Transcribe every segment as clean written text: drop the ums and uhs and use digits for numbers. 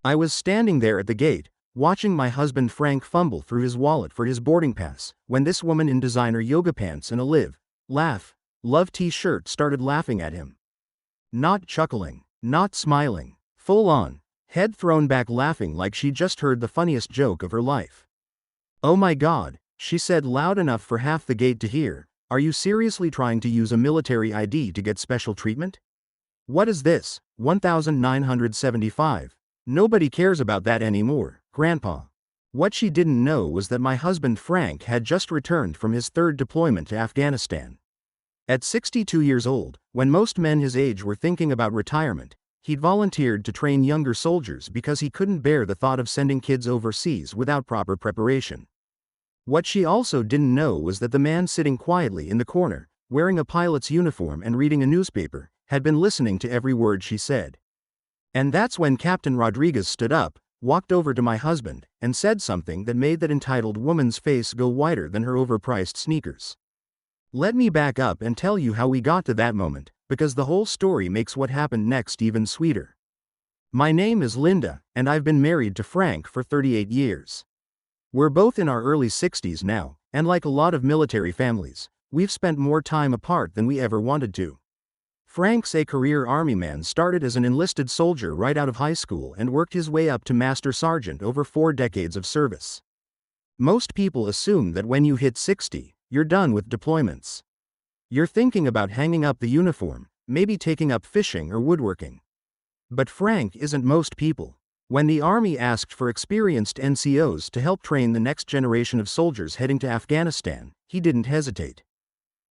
I was standing there at the gate, watching my husband Frank fumble through his wallet for his boarding pass, when this woman in designer yoga pants and a love t-shirt started laughing at him. Not chuckling, not smiling, full on, head thrown back laughing like she just heard the funniest joke of her life. "Oh my God," she said loud enough for half the gate to hear, "are you seriously trying to use a military ID to get special treatment? What is this, 1975? Nobody cares about that anymore, Grandpa." What she didn't know was that my husband Frank had just returned from his third deployment to Afghanistan. At 62 years old, when most men his age were thinking about retirement, he'd volunteered to train younger soldiers because he couldn't bear the thought of sending kids overseas without proper preparation. What she also didn't know was that the man sitting quietly in the corner, wearing a pilot's uniform and reading a newspaper, had been listening to every word she said. And that's when Captain Rodriguez stood up, walked over to my husband, and said something that made that entitled woman's face go whiter than her overpriced sneakers. Let me back up and tell you how we got to that moment, because the whole story makes what happened next even sweeter. My name is Linda, and I've been married to Frank for 38 years. We're both in our early 60s now, and like a lot of military families, we've spent more time apart than we ever wanted to. Frank's a career Army man, started as an enlisted soldier right out of high school and worked his way up to Master Sergeant over 4 decades of service. Most people assume that when you hit 60, you're done with deployments. You're thinking about hanging up the uniform, maybe taking up fishing or woodworking. But Frank isn't most people. When the Army asked for experienced NCOs to help train the next generation of soldiers heading to Afghanistan, he didn't hesitate.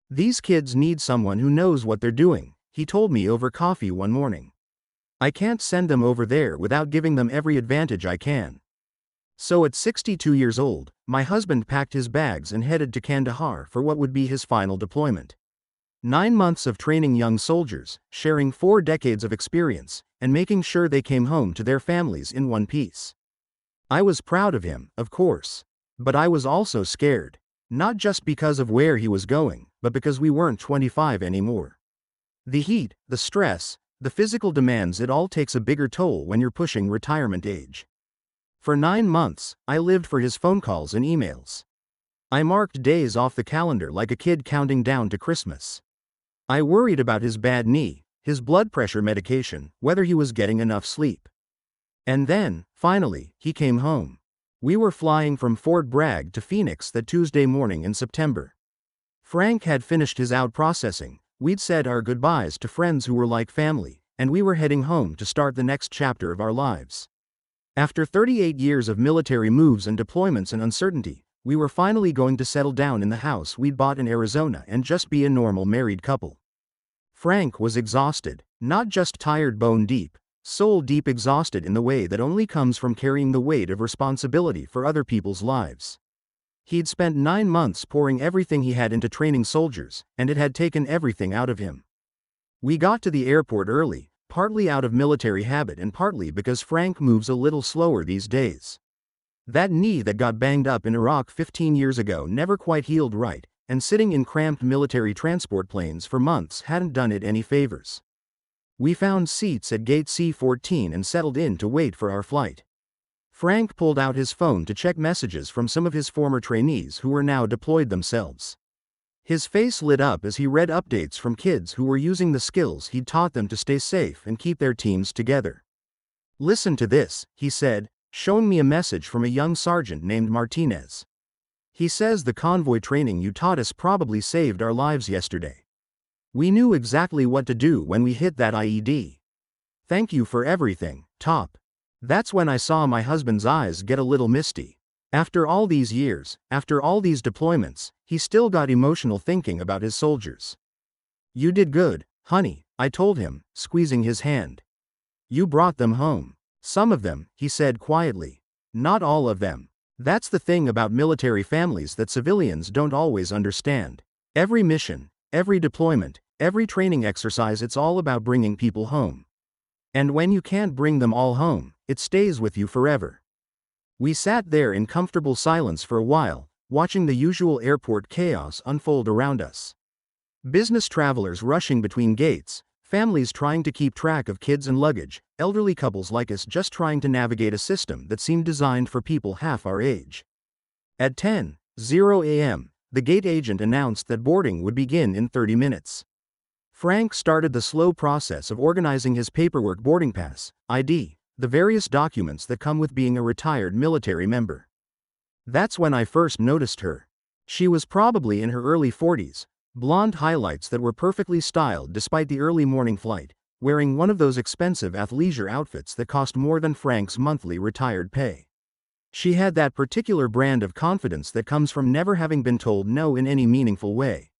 "These kids need someone who knows what they're doing," he told me over coffee one morning. "I can't send them over there without giving them every advantage I can." So at 62 years old, my husband packed his bags and headed to Kandahar for what would be his final deployment. 9 months of training young soldiers, sharing 4 decades of experience, and making sure they came home to their families in one piece. I was proud of him, of course. But I was also scared. Not just because of where he was going, but because we weren't 25 anymore. The heat, the stress, the physical demands, it all takes a bigger toll when you're pushing retirement age. For 9 months, I lived for his phone calls and emails. I marked days off the calendar like a kid counting down to Christmas. I worried about his bad knee, his blood pressure medication, whether he was getting enough sleep. And then, finally, he came home. We were flying from Fort Bragg to Phoenix that Tuesday morning in September. Frank had finished his out processing, we'd said our goodbyes to friends who were like family, and we were heading home to start the next chapter of our lives. After 38 years of military moves and deployments and uncertainty, we were finally going to settle down in the house we'd bought in Arizona and just be a normal married couple. Frank was exhausted, not just tired bone deep, soul deep exhausted in the way that only comes from carrying the weight of responsibility for other people's lives. He'd spent 9 months pouring everything he had into training soldiers, and it had taken everything out of him. We got to the airport early, partly out of military habit and partly because Frank moves a little slower these days. That knee that got banged up in Iraq 15 years ago never quite healed right, and sitting in cramped military transport planes for months hadn't done it any favors. We found seats at gate C-14 and settled in to wait for our flight. Frank pulled out his phone to check messages from some of his former trainees who were now deployed themselves. His face lit up as he read updates from kids who were using the skills he'd taught them to stay safe and keep their teams together. "Listen to this," he said, showing me a message from a young sergeant named Martinez. "He says the convoy training you taught us probably saved our lives yesterday. We knew exactly what to do when we hit that IED. Thank you for everything, Top." That's when I saw my husband's eyes get a little misty. After all these years, after all these deployments, he still got emotional thinking about his soldiers. "You did good, honey," I told him, squeezing his hand. "You brought them home. Some of them," he said quietly. "Not all of them. That's the thing about military families that civilians don't always understand. Every mission, every deployment, every training exercise, it's all about bringing people home. And when you can't bring them all home, it stays with you forever." We sat there in comfortable silence for a while, watching the usual airport chaos unfold around us. Business travelers rushing between gates, families trying to keep track of kids and luggage, elderly couples like us just trying to navigate a system that seemed designed for people half our age. At 10:00 a.m., the gate agent announced that boarding would begin in 30 minutes. Frank started the slow process of organizing his paperwork: boarding pass, ID, the various documents that come with being a retired military member. That's when I first noticed her. She was probably in her early 40s, blonde highlights that were perfectly styled despite the early morning flight, wearing one of those expensive athleisure outfits that cost more than Frank's monthly retired pay. She had that particular brand of confidence that comes from never having been told no in any meaningful way.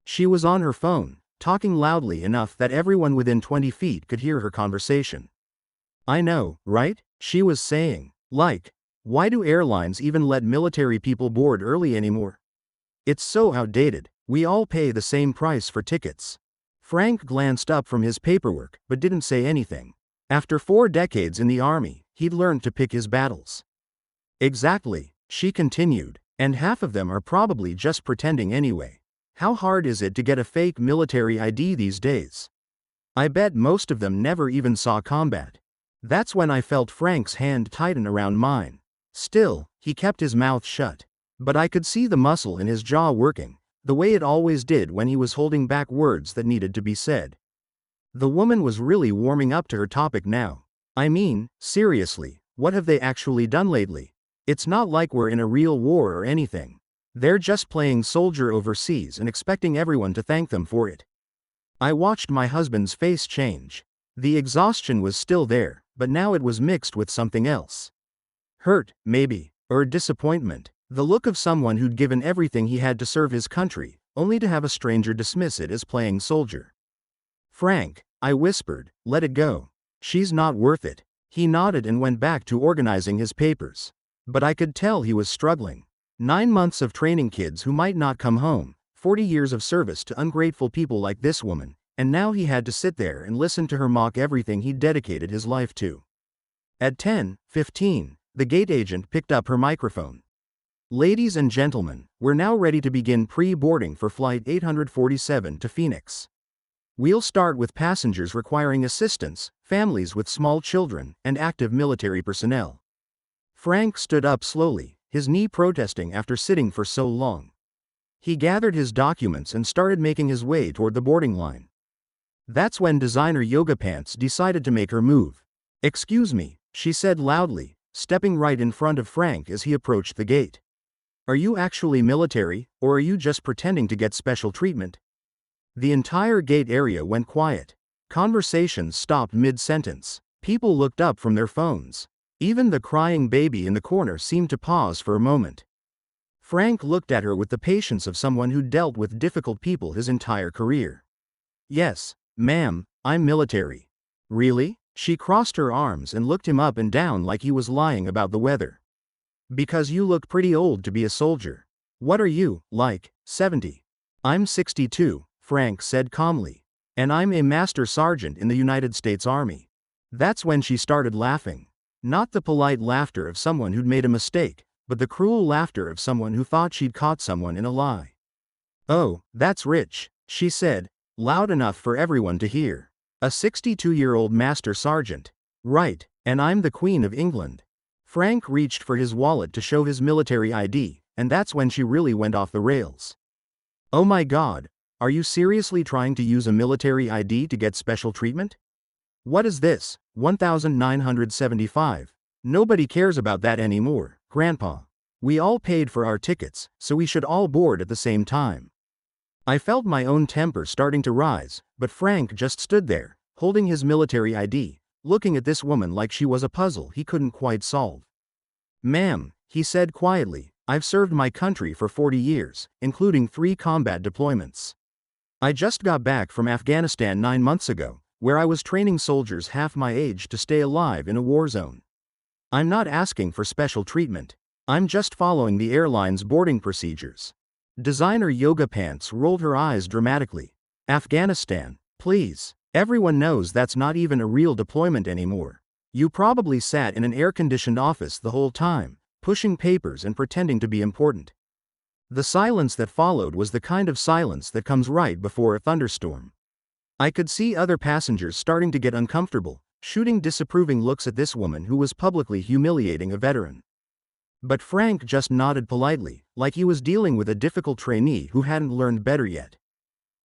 She was on her phone, talking loudly enough that everyone within 20 feet could hear her conversation. "I know, right?" she was saying. "Like, why do airlines even let military people board early anymore? It's so outdated. We all pay the same price for tickets." Frank glanced up from his paperwork, but didn't say anything. After 4 decades in the army, he'd learned to pick his battles. "Exactly," she continued, "and half of them are probably just pretending anyway. How hard is it to get a fake military ID these days? I bet most of them never even saw combat." That's when I felt Frank's hand tighten around mine. Still, he kept his mouth shut. But I could see the muscle in his jaw working, the way it always did when he was holding back words that needed to be said. The woman was really warming up to her topic now. "I mean, seriously, what have they actually done lately? It's not like we're in a real war or anything. They're just playing soldier overseas and expecting everyone to thank them for it." I watched my husband's face change. The exhaustion was still there, but now it was mixed with something else. Hurt, maybe, or disappointment. The look of someone who'd given everything he had to serve his country, only to have a stranger dismiss it as playing soldier. "Frank," I whispered, "let it go. She's not worth it." He nodded and went back to organizing his papers. But I could tell he was struggling. 9 months of training kids who might not come home, 40 years of service to ungrateful people like this woman, and now he had to sit there and listen to her mock everything he'd dedicated his life to. At 10:15, the gate agent picked up her microphone. "Ladies and gentlemen, we're now ready to begin pre-boarding for Flight 847 to Phoenix. We'll start with passengers requiring assistance, families with small children, and active military personnel." Frank stood up slowly, his knee protesting after sitting for so long. He gathered his documents and started making his way toward the boarding line. That's when designer yoga pants decided to make her move. "Excuse me," she said loudly, stepping right in front of Frank as he approached the gate. "Are you actually military, or are you just pretending to get special treatment?" The entire gate area went quiet. Conversations stopped mid-sentence. People looked up from their phones. Even the crying baby in the corner seemed to pause for a moment. Frank looked at her with the patience of someone who'd dealt with difficult people his entire career. "Yes, ma'am, I'm military." "Really?" She crossed her arms and looked him up and down like he was lying about the weather. "Because you look pretty old to be a soldier. What are you, like, 70? "I'm 62, Frank said calmly. "And I'm a master sergeant in the United States Army." That's when she started laughing. Not the polite laughter of someone who'd made a mistake, but the cruel laughter of someone who thought she'd caught someone in a lie. "Oh, that's rich," she said, loud enough for everyone to hear. "A 62-year-old master sergeant. Right, and I'm the Queen of England." Frank reached for his wallet to show his military ID, and that's when she really went off the rails. "Oh my God, are you seriously trying to use a military ID to get special treatment? What is this, 1975? Nobody cares about that anymore, Grandpa. We all paid for our tickets, so we should all board at the same time." I felt my own temper starting to rise, but Frank just stood there, holding his military ID, looking at this woman like she was a puzzle he couldn't quite solve. "Ma'am," he said quietly, "I've served my country for 40 years, including 3 combat deployments. I just got back from Afghanistan 9 months ago, where I was training soldiers half my age to stay alive in a war zone. I'm not asking for special treatment. I'm just following the airline's boarding procedures." Designer yoga pants rolled her eyes dramatically. "Afghanistan, please. Everyone knows that's not even a real deployment anymore. You probably sat in an air-conditioned office the whole time, pushing papers and pretending to be important." The silence that followed was the kind of silence that comes right before a thunderstorm. I could see other passengers starting to get uncomfortable, shooting disapproving looks at this woman who was publicly humiliating a veteran. But Frank just nodded politely, like he was dealing with a difficult trainee who hadn't learned better yet.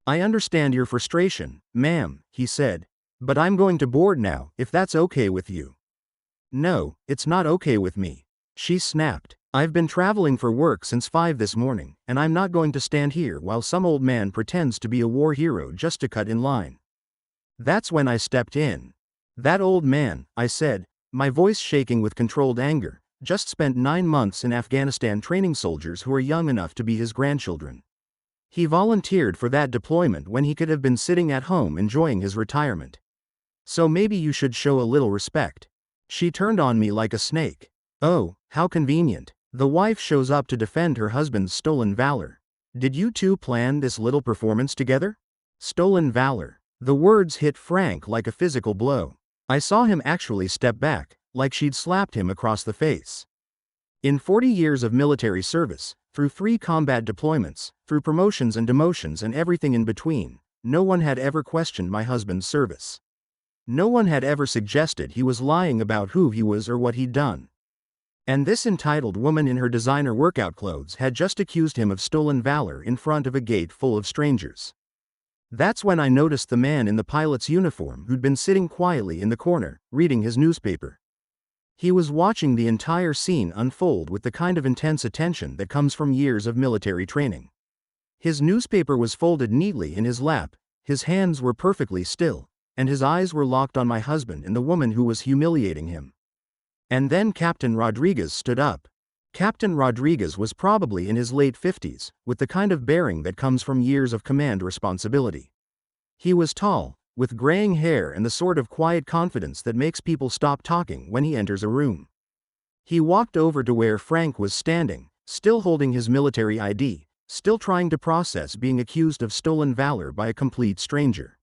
"I understand your frustration, ma'am," he said, "but I'm going to board now, if that's okay with you." "No, it's not okay with me," she snapped. "I've been traveling for work since 5 this morning, and I'm not going to stand here while some old man pretends to be a war hero just to cut in line." That's when I stepped in. "That old man," I said, my voice shaking with controlled anger, "just spent 9 months in Afghanistan training soldiers who are young enough to be his grandchildren. He volunteered for that deployment when he could have been sitting at home enjoying his retirement. So maybe you should show a little respect." She turned on me like a snake. "Oh, how convenient. The wife shows up to defend her husband's stolen valor. Did you two plan this little performance together?" Stolen valor. The words hit Frank like a physical blow. I saw him actually step back, like she'd slapped him across the face. In 40 years of military service, through 3 combat deployments, through promotions and demotions and everything in between, no one had ever questioned my husband's service. No one had ever suggested he was lying about who he was or what he'd done. And this entitled woman in her designer workout clothes had just accused him of stolen valor in front of a gate full of strangers. That's when I noticed the man in the pilot's uniform who'd been sitting quietly in the corner, reading his newspaper. He was watching the entire scene unfold with the kind of intense attention that comes from years of military training. His newspaper was folded neatly in his lap, his hands were perfectly still, and his eyes were locked on my husband and the woman who was humiliating him. And then Captain Rodriguez stood up. Captain Rodriguez was probably in his late 50s, with the kind of bearing that comes from years of command responsibility. He was tall, with graying hair and the sort of quiet confidence that makes people stop talking when he enters a room. He walked over to where Frank was standing, still holding his military ID, still trying to process being accused of stolen valor by a complete stranger.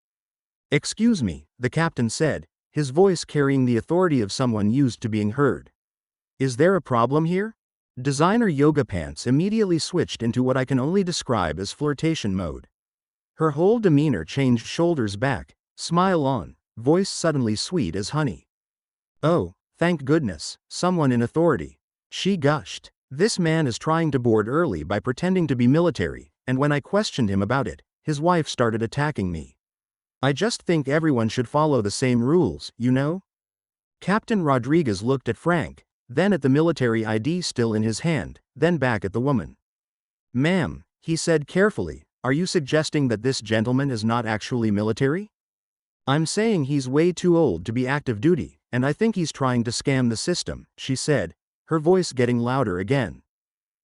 "Excuse me," the captain said, his voice carrying the authority of someone used to being heard. "Is there a problem here?" Designer yoga pants immediately switched into what I can only describe as flirtation mode. Her whole demeanor changed, shoulders back, smile on, voice suddenly sweet as honey. "Oh, thank goodness, someone in authority," she gushed. "This man is trying to board early by pretending to be military, and when I questioned him about it, his wife started attacking me. I just think everyone should follow the same rules, you know?" Captain Rodriguez looked at Frank, then at the military ID still in his hand, then back at the woman. "Ma'am," he said carefully, "are you suggesting that this gentleman is not actually military?" "I'm saying he's way too old to be active duty, and I think he's trying to scam the system," she said, her voice getting louder again.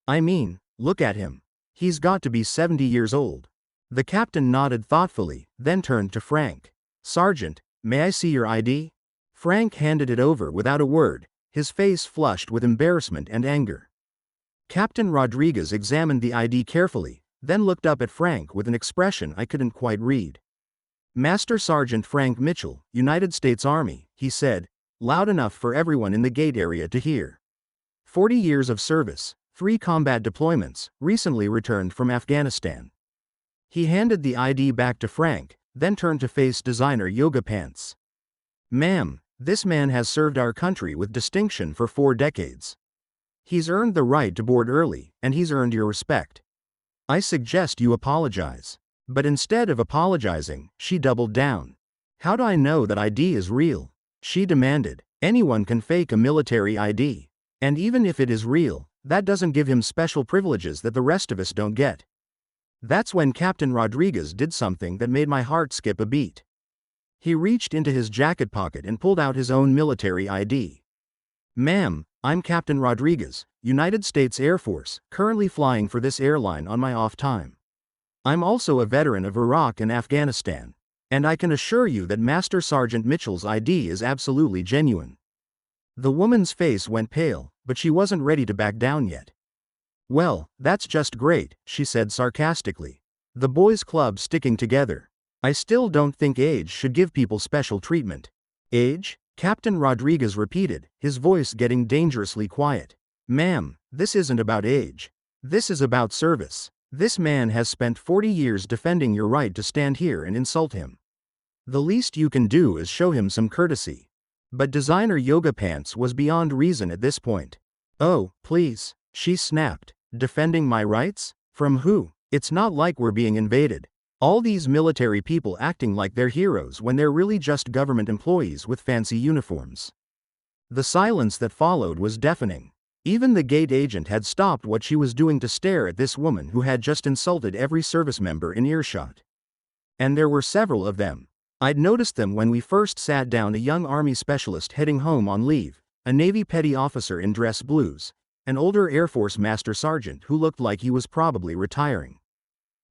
"I mean, look at him. He's got to be 70 years old." The captain nodded thoughtfully, then turned to Frank. "Sergeant, may I see your ID?" Frank handed it over without a word, his face flushed with embarrassment and anger. Captain Rodriguez examined the ID carefully, then looked up at Frank with an expression I couldn't quite read. "Master Sergeant Frank Mitchell, United States Army," he said, loud enough for everyone in the gate area to hear. 40 years of service, 3 combat deployments, recently returned from Afghanistan. He handed the ID back to Frank, then turned to face designer yoga pants. "Ma'am, this man has served our country with distinction for 4 decades. He's earned the right to board early, and he's earned your respect. I suggest you apologize." But instead of apologizing, she doubled down. "How do I know that ID is real?" she demanded. "Anyone can fake a military ID. And even if it is real, that doesn't give him special privileges that the rest of us don't get." That's when Captain Rodriguez did something that made my heart skip a beat. He reached into his jacket pocket and pulled out his own military ID. "Ma'am, I'm Captain Rodriguez, United States Air Force, currently flying for this airline on my off time. I'm also a veteran of Iraq and Afghanistan, and I can assure you that Master Sergeant Mitchell's ID is absolutely genuine." The woman's face went pale, but she wasn't ready to back down yet. "Well, that's just great," she said sarcastically. "The boys' club sticking together. I still don't think age should give people special treatment." "Age?" Captain Rodriguez repeated, his voice getting dangerously quiet. "Ma'am, this isn't about age. This is about service. This man has spent 40 years defending your right to stand here and insult him. The least you can do is show him some courtesy." But designer yoga pants was beyond reason at this point. "Oh, please," she snapped. "Defending my rights? From who? It's not like we're being invaded. All these military people acting like they're heroes when they're really just government employees with fancy uniforms." The silence that followed was deafening. Even the gate agent had stopped what she was doing to stare at this woman who had just insulted every service member in earshot. And there were several of them. I'd noticed them when we first sat down: a young Army specialist heading home on leave, a Navy petty officer in dress blues, an older Air Force master sergeant who looked like he was probably retiring.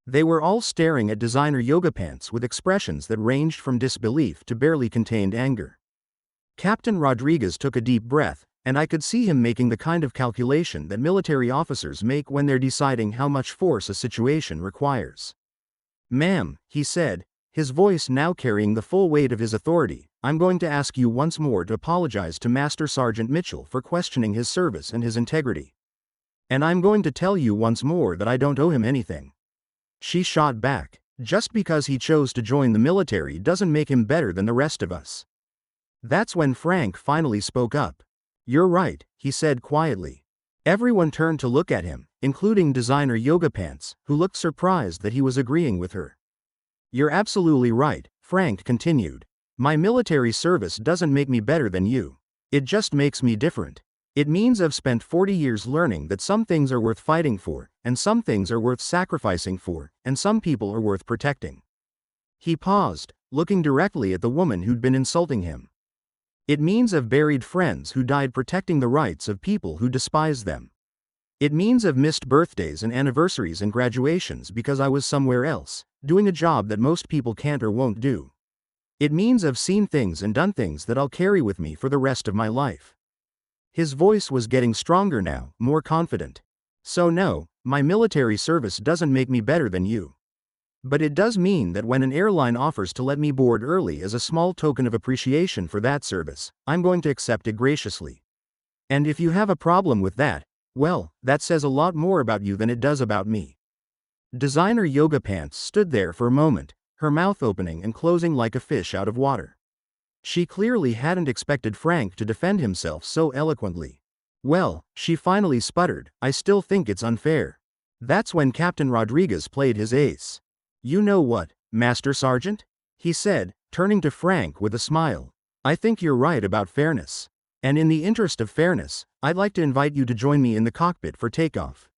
They were all staring at designer yoga pants with expressions that ranged from disbelief to barely contained anger. Captain Rodriguez took a deep breath, and I could see him making the kind of calculation that military officers make when they're deciding how much force a situation requires. "Ma'am," he said, his voice now carrying the full weight of his authority, "I'm going to ask you once more to apologize to Master Sergeant Mitchell for questioning his service and his integrity. And I'm going to tell you once more that I don't owe him anything." She shot back. "Just because he chose to join the military doesn't make him better than the rest of us." That's when Frank finally spoke up. "You're right," he said quietly. Everyone turned to look at him, including designer yoga pants, who looked surprised that he was agreeing with her. "You're absolutely right," Frank continued. "My military service doesn't make me better than you. It just makes me different. It means I've spent 40 years learning that some things are worth fighting for, and some things are worth sacrificing for, and some people are worth protecting." He paused, looking directly at the woman who'd been insulting him. "It means I've buried friends who died protecting the rights of people who despise them. It means I've missed birthdays and anniversaries and graduations because I was somewhere else, doing a job that most people can't or won't do. It means I've seen things and done things that I'll carry with me for the rest of my life." His voice was getting stronger now, more confident. "So no, my military service doesn't make me better than you. But it does mean that when an airline offers to let me board early as a small token of appreciation for that service, I'm going to accept it graciously. And if you have a problem with that, well, that says a lot more about you than it does about me." Designer yoga pants stood there for a moment, her mouth opening and closing like a fish out of water. She clearly hadn't expected Frank to defend himself so eloquently. "Well," she finally sputtered, "I still think it's unfair." That's when Captain Rodriguez played his ace. "You know what, Master Sergeant?" he said, turning to Frank with a smile. "I think you're right about fairness. And in the interest of fairness, I'd like to invite you to join me in the cockpit for takeoff."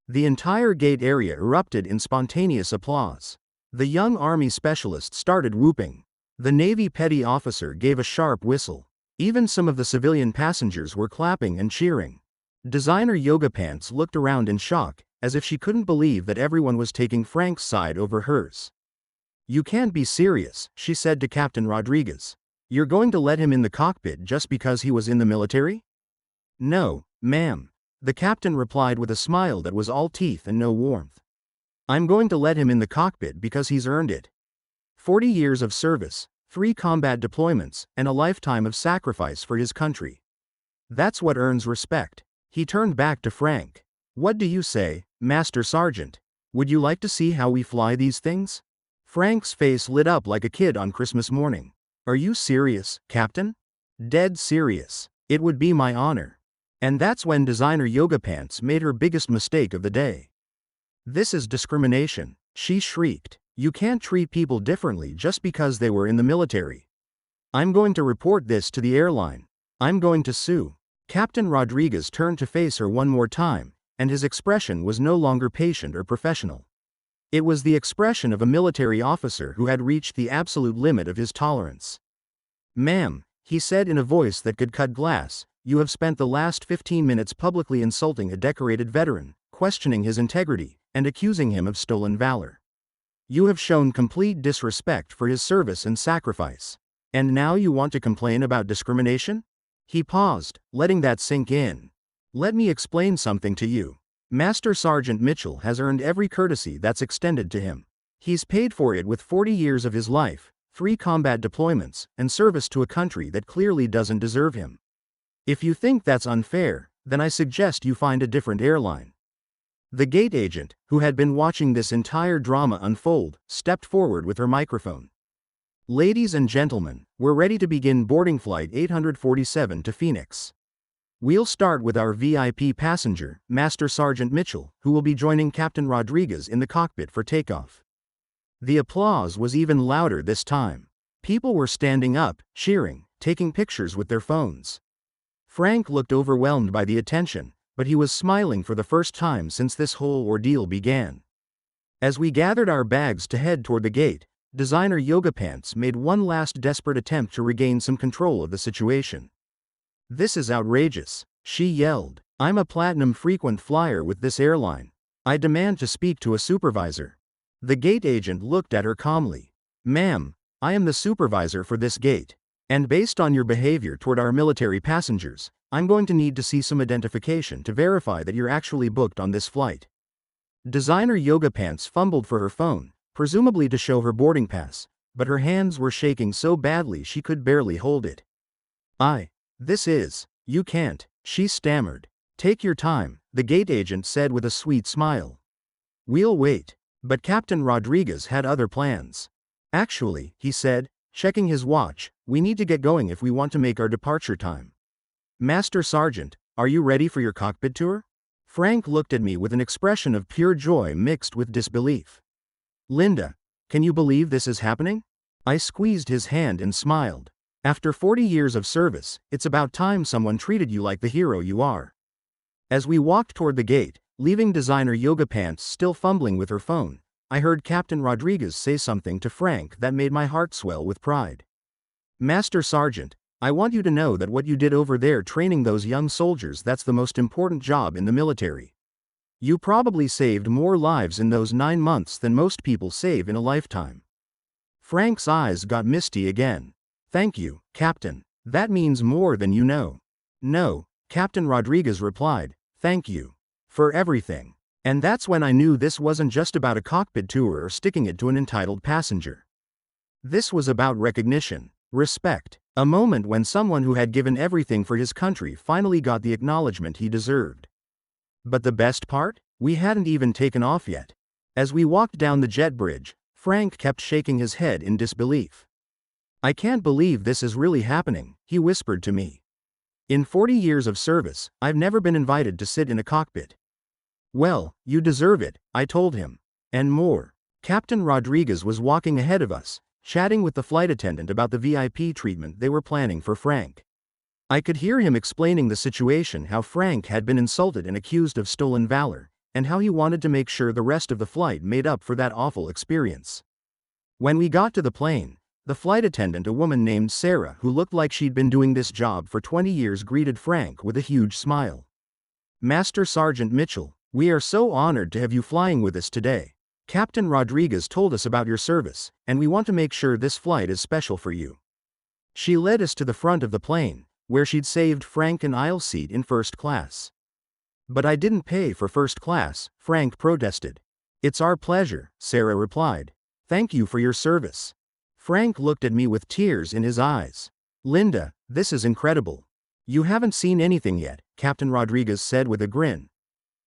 The entire gate area erupted in spontaneous applause. The young Army specialist started whooping. The Navy petty officer gave a sharp whistle. Even some of the civilian passengers were clapping and cheering. Designer yoga pants looked around in shock, as if she couldn't believe that everyone was taking Frank's side over hers. "You can't be serious," she said to Captain Rodriguez. "You're going to let him in the cockpit just because he was in the military?" "No, ma'am," the captain replied with a smile that was all teeth and no warmth. "I'm going to let him in the cockpit because he's earned it. 40 years of service, 3 combat deployments, and a lifetime of sacrifice for his country. That's what earns respect." He turned back to Frank. "What do you say, Master Sergeant? Would you like to see how we fly these things?" Frank's face lit up like a kid on Christmas morning. "Are you serious, Captain?" "Dead serious. It would be my honor." And that's when designer yoga pants made her biggest mistake of the day. "This is discrimination," she shrieked. "You can't treat people differently just because they were in the military. I'm going to report this to the airline. I'm going to sue." Captain Rodriguez turned to face her one more time, and his expression was no longer patient or professional. It was the expression of a military officer who had reached the absolute limit of his tolerance. "Ma'am," he said in a voice that could cut glass, "you have spent the last 15 minutes publicly insulting a decorated veteran, questioning his integrity, and accusing him of stolen valor. You have shown complete disrespect for his service and sacrifice. And now you want to complain about discrimination?" He paused, letting that sink in. "Let me explain something to you. Master Sergeant Mitchell has earned every courtesy that's extended to him. He's paid for it with 40 years of his life, 3 combat deployments, and service to a country that clearly doesn't deserve him. If you think that's unfair, then I suggest you find a different airline." The gate agent, who had been watching this entire drama unfold, stepped forward with her microphone. Ladies and gentlemen, we're ready to begin boarding flight 847 to Phoenix. We'll start with our VIP passenger, Master Sergeant Mitchell, who will be joining Captain Rodriguez in the cockpit for takeoff. The applause was even louder this time. People were standing up, cheering, taking pictures with their phones. Frank looked overwhelmed by the attention, but he was smiling for the first time since this whole ordeal began. As we gathered our bags to head toward the gate, Designer Yoga Pants made one last desperate attempt to regain some control of the situation. "This is outrageous," she yelled. "I'm a platinum frequent flyer with this airline. I demand to speak to a supervisor." The gate agent looked at her calmly. "Ma'am, I am the supervisor for this gate. And based on your behavior toward our military passengers, I'm going to need to see some identification to verify that you're actually booked on this flight." Designer Yoga Pants fumbled for her phone, presumably to show her boarding pass, but her hands were shaking so badly she could barely hold it. You can't," she stammered. "Take your time," the gate agent said with a sweet smile. "We'll wait." But Captain Rodriguez had other plans. "Actually," he said, checking his watch, "we need to get going if we want to make our departure time. Master Sergeant, are you ready for your cockpit tour?" Frank looked at me with an expression of pure joy mixed with disbelief. "Linda, can you believe this is happening?" I squeezed his hand and smiled. "After 40 years of service, it's about time someone treated you like the hero you are." As we walked toward the gate, leaving Designer Yoga Pants still fumbling with her phone, I heard Captain Rodriguez say something to Frank that made my heart swell with pride. "Master Sergeant, I want you to know that what you did over there training those young soldiers, that's the most important job in the military. You probably saved more lives in those 9 months than most people save in a lifetime." Frank's eyes got misty again. "Thank you, Captain. That means more than you know." "No," Captain Rodriguez replied, "thank you. For everything." And that's when I knew this wasn't just about a cockpit tour or sticking it to an entitled passenger. This was about recognition, respect, a moment when someone who had given everything for his country finally got the acknowledgement he deserved. But the best part? We hadn't even taken off yet. As we walked down the jet bridge, Frank kept shaking his head in disbelief. "I can't believe this is really happening," he whispered to me. "In 40 years of service, I've never been invited to sit in a cockpit." "Well, you deserve it," I told him. And more. Captain Rodriguez was walking ahead of us, chatting with the flight attendant about the VIP treatment they were planning for Frank. I could hear him explaining the situation, how Frank had been insulted and accused of stolen valor, and how he wanted to make sure the rest of the flight made up for that awful experience. When we got to the plane, the flight attendant, a woman named Sarah who looked like she'd been doing this job for 20 years, greeted Frank with a huge smile. "Master Sergeant Mitchell, we are so honored to have you flying with us today. Captain Rodriguez told us about your service, and we want to make sure this flight is special for you." She led us to the front of the plane, where she'd saved Frank an aisle seat in first class. "But I didn't pay for first class," Frank protested. "It's our pleasure," Sarah replied. "Thank you for your service." Frank looked at me with tears in his eyes. "Linda, this is incredible. You haven't seen anything yet," Captain Rodriguez said with a grin.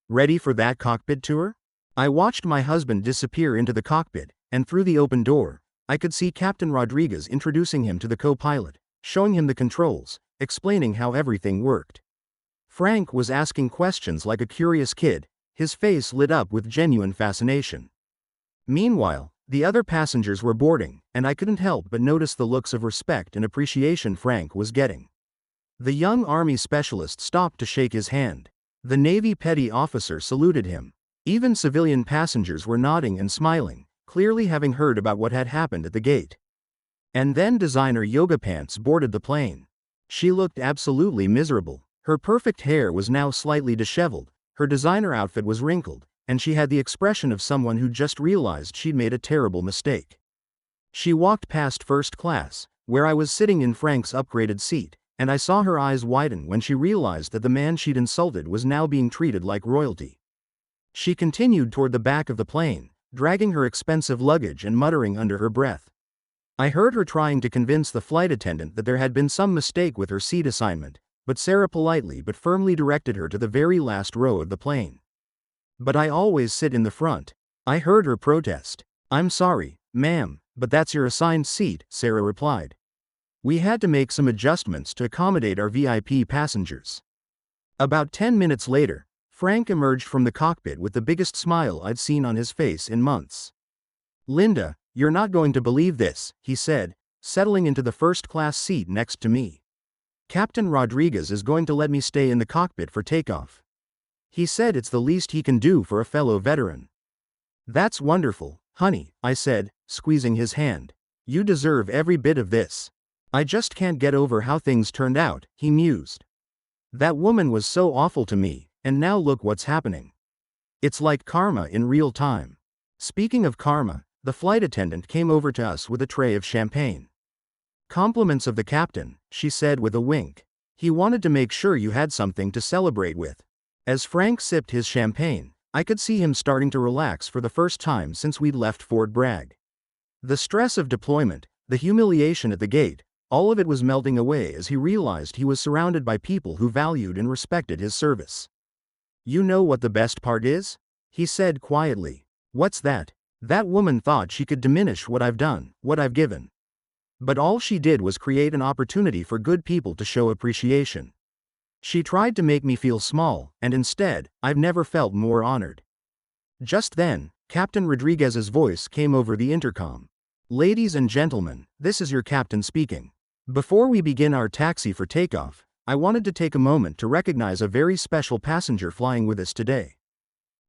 "Ready for that cockpit tour?" I watched my husband disappear into the cockpit, and through the open door, I could see Captain Rodriguez introducing him to the co-pilot, showing him the controls, explaining how everything worked. Frank was asking questions like a curious kid, his face lit up with genuine fascination. Meanwhile, the other passengers were boarding, and I couldn't help but notice the looks of respect and appreciation Frank was getting. The young Army specialist stopped to shake his hand. The Navy petty officer saluted him. Even civilian passengers were nodding and smiling, clearly having heard about what had happened at the gate. And then Designer Yoga Pants boarded the plane. She looked absolutely miserable. Her perfect hair was now slightly disheveled, her designer outfit was wrinkled, and she had the expression of someone who just realized she'd made a terrible mistake. She walked past first class, where I was sitting in Frank's upgraded seat, and I saw her eyes widen when she realized that the man she'd insulted was now being treated like royalty. She continued toward the back of the plane, dragging her expensive luggage and muttering under her breath. I heard her trying to convince the flight attendant that there had been some mistake with her seat assignment, but Sarah politely but firmly directed her to the very last row of the plane. "But I always sit in the front," I heard her protest. "I'm sorry, ma'am, But that's your assigned seat, Sarah replied. We had to make some adjustments to accommodate our VIP passengers. About 10 minutes later, Frank emerged from the cockpit with the biggest smile I'd seen on his face in months. Linda, you're not going to believe this, he said, settling into the first-class seat next to me. Captain Rodriguez is going to let me stay in the cockpit for takeoff. He said it's the least he can do for a fellow veteran. That's wonderful, honey, I said, squeezing his hand. You deserve every bit of this. I just can't get over how things turned out, he mused. That woman was so awful to me, and now look what's happening. It's like karma in real time. Speaking of karma, the flight attendant came over to us with a tray of champagne. Compliments of the captain, she said with a wink. He wanted to make sure you had something to celebrate with. As Frank sipped his champagne, I could see him starting to relax for the first time since we'd left Fort Bragg. The stress of deployment, the humiliation at the gate, all of it was melting away as he realized he was surrounded by people who valued and respected his service. You know what the best part is? He said quietly. What's that? That woman thought she could diminish what I've done, what I've given. But all she did was create an opportunity for good people to show appreciation. She tried to make me feel small, and instead, I've never felt more honored. Just then, Captain Rodriguez's voice came over the intercom. Ladies and gentlemen, this is your captain speaking. Before we begin our taxi for takeoff, I wanted to take a moment to recognize a very special passenger flying with us today.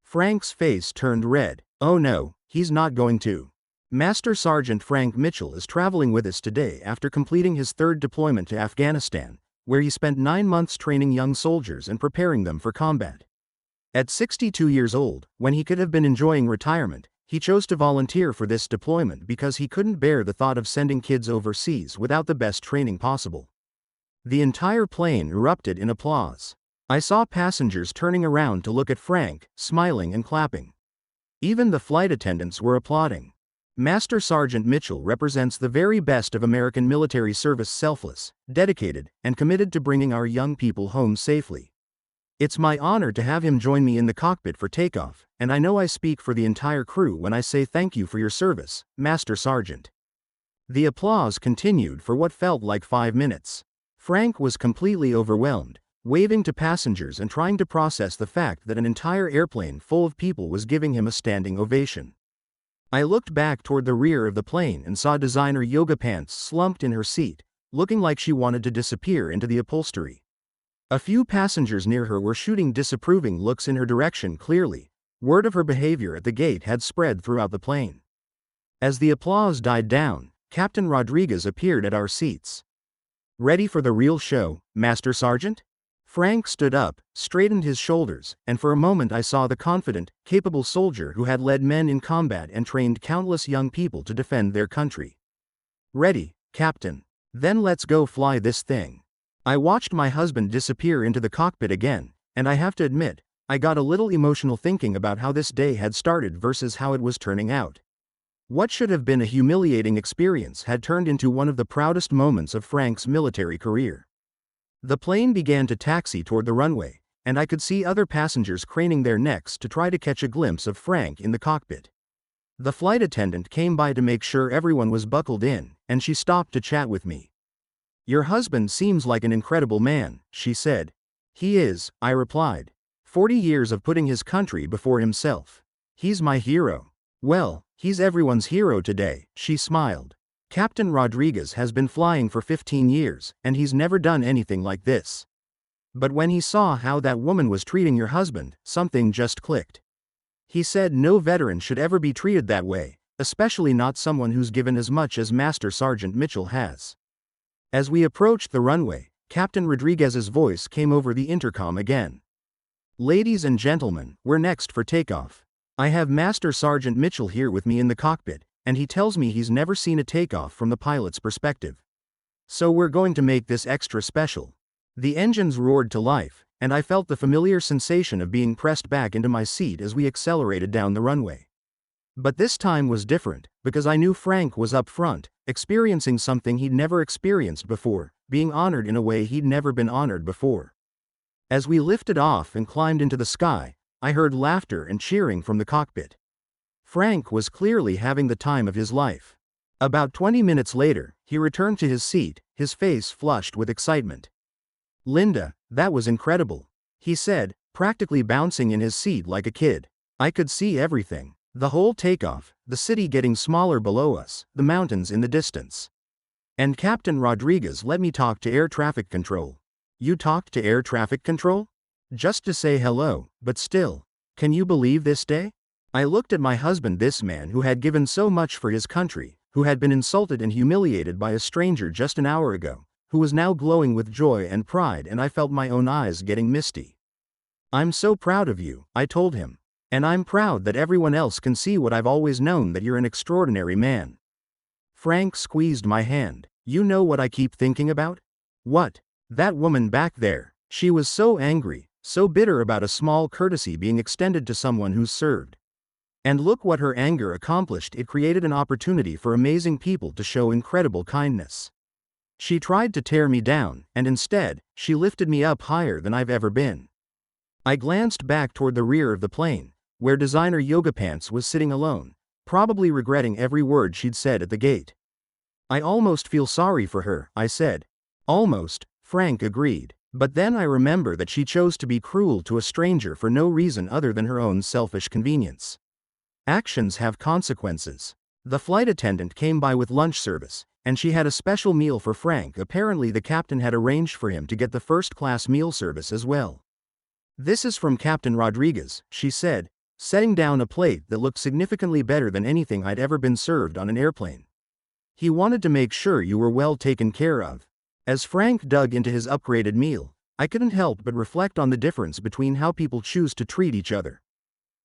Frank's face turned red. Oh no, he's not going to. Master Sergeant Frank Mitchell is traveling with us today after completing his third deployment to Afghanistan, where he spent 9 months training young soldiers and preparing them for combat. At 62 years old, when he could have been enjoying retirement, he chose to volunteer for this deployment because he couldn't bear the thought of sending kids overseas without the best training possible. The entire plane erupted in applause. I saw passengers turning around to look at Frank, smiling and clapping. Even the flight attendants were applauding. Master Sergeant Mitchell represents the very best of American military service, selfless, dedicated, and committed to bringing our young people home safely. It's my honor to have him join me in the cockpit for takeoff, and I know I speak for the entire crew when I say thank you for your service, Master Sergeant. The applause continued for what felt like 5 minutes. Frank was completely overwhelmed, waving to passengers and trying to process the fact that an entire airplane full of people was giving him a standing ovation. I looked back toward the rear of the plane and saw designer yoga pants slumped in her seat, looking like she wanted to disappear into the upholstery. A few passengers near her were shooting disapproving looks in her direction. Clearly, word of her behavior at the gate had spread throughout the plane. As the applause died down, Captain Rodriguez appeared at our seats. Ready for the real show, Master Sergeant? Frank stood up, straightened his shoulders, and for a moment I saw the confident, capable soldier who had led men in combat and trained countless young people to defend their country. Ready, Captain. Then let's go fly this thing. I watched my husband disappear into the cockpit again, and I have to admit, I got a little emotional thinking about how this day had started versus how it was turning out. What should have been a humiliating experience had turned into one of the proudest moments of Frank's military career. The plane began to taxi toward the runway, and I could see other passengers craning their necks to try to catch a glimpse of Frank in the cockpit. The flight attendant came by to make sure everyone was buckled in, and she stopped to chat with me. Your husband seems like an incredible man, she said. He is, I replied. 40 years of putting his country before himself. He's my hero. Well, he's everyone's hero today, she smiled. Captain Rodriguez has been flying for 15 years, and he's never done anything like this. But when he saw how that woman was treating your husband, something just clicked. He said no veteran should ever be treated that way, especially not someone who's given as much as Master Sergeant Mitchell has. As we approached the runway, Captain Rodriguez's voice came over the intercom again. Ladies and gentlemen, we're next for takeoff. I have Master Sergeant Mitchell here with me in the cockpit, and he tells me he's never seen a takeoff from the pilot's perspective. So we're going to make this extra special. The engines roared to life, and I felt the familiar sensation of being pressed back into my seat as we accelerated down the runway. But this time was different, because I knew Frank was up front, experiencing something he'd never experienced before, being honored in a way he'd never been honored before. As we lifted off and climbed into the sky, I heard laughter and cheering from the cockpit. Frank was clearly having the time of his life. About 20 minutes later, he returned to his seat, his face flushed with excitement. "Linda, that was incredible," he said, practically bouncing in his seat like a kid. "I could see everything. The whole takeoff, the city getting smaller below us, the mountains in the distance. And Captain Rodriguez let me talk to air traffic control." "You talked to air traffic control?" "Just to say hello, but still. Can you believe this day?" I looked at my husband, this man who had given so much for his country, who had been insulted and humiliated by a stranger just an hour ago, who was now glowing with joy and pride, and I felt my own eyes getting misty. "I'm so proud of you," I told him. "And I'm proud that everyone else can see what I've always known, that you're an extraordinary man." Frank squeezed my hand. "You know what I keep thinking about?" "What?" "That woman back there. She was so angry, so bitter about a small courtesy being extended to someone who's served. And look what her anger accomplished. It created an opportunity for amazing people to show incredible kindness. She tried to tear me down, and instead, she lifted me up higher than I've ever been." I glanced back toward the rear of the plane, where designer Yoga Pants was sitting alone, probably regretting every word she'd said at the gate. "I almost feel sorry for her," I said. "Almost," Frank agreed. "But then I remember that she chose to be cruel to a stranger for no reason other than her own selfish convenience. Actions have consequences." The flight attendant came by with lunch service, and she had a special meal for Frank. Apparently the captain had arranged for him to get the first-class meal service as well. "This is from Captain Rodriguez," she said, setting down a plate that looked significantly better than anything I'd ever been served on an airplane. "He wanted to make sure you were well taken care of." As Frank dug into his upgraded meal, I couldn't help but reflect on the difference between how people choose to treat each other.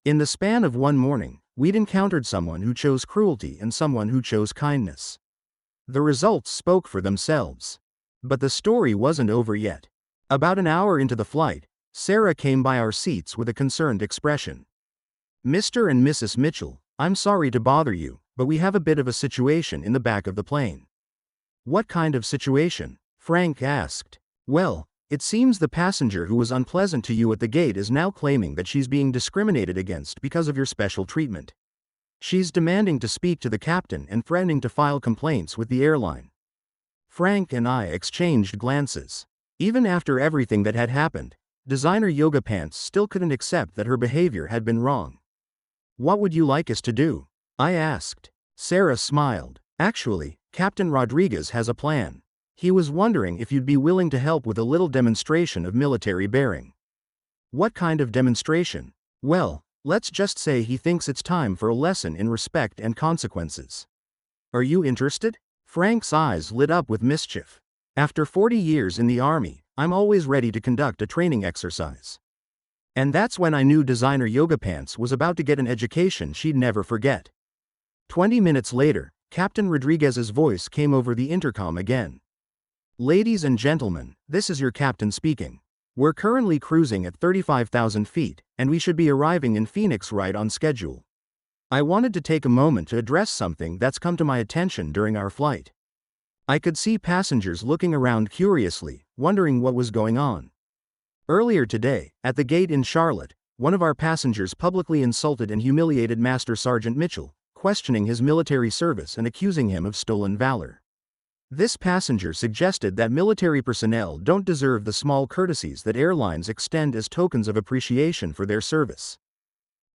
In the span of one morning, we'd encountered someone who chose cruelty and someone who chose kindness. The results spoke for themselves. But the story wasn't over yet. About an hour into the flight, Sarah came by our seats with a concerned expression. "Mr. and Mrs. Mitchell, I'm sorry to bother you, but we have a bit of a situation in the back of the plane." "What kind of situation?" Frank asked. "Well, it seems the passenger who was unpleasant to you at the gate is now claiming that she's being discriminated against because of your special treatment. She's demanding to speak to the captain and threatening to file complaints with the airline." Frank and I exchanged glances. Even after everything that had happened, designer Yoga Pants still couldn't accept that her behavior had been wrong. "What would you like us to do?" I asked. Sarah smiled. "Actually, Captain Rodriguez has a plan. He was wondering if you'd be willing to help with a little demonstration of military bearing." "What kind of demonstration?" "Well, let's just say he thinks it's time for a lesson in respect and consequences." "Are you interested?" Frank's eyes lit up with mischief. "After 40 years in the army, I'm always ready to conduct a training exercise." And that's when I knew designer Yoga Pants was about to get an education she'd never forget. 20 minutes later, Captain Rodriguez's voice came over the intercom again. "Ladies and gentlemen, this is your captain speaking. We're currently cruising at 35,000 feet, and we should be arriving in Phoenix right on schedule. I wanted to take a moment to address something that's come to my attention during our flight." I could see passengers looking around curiously, wondering what was going on. Earlier today, at the gate in Charlotte, one of our passengers publicly insulted and humiliated Master Sergeant Mitchell, questioning his military service and accusing him of stolen valor. This passenger suggested that military personnel don't deserve the small courtesies that airlines extend as tokens of appreciation for their service.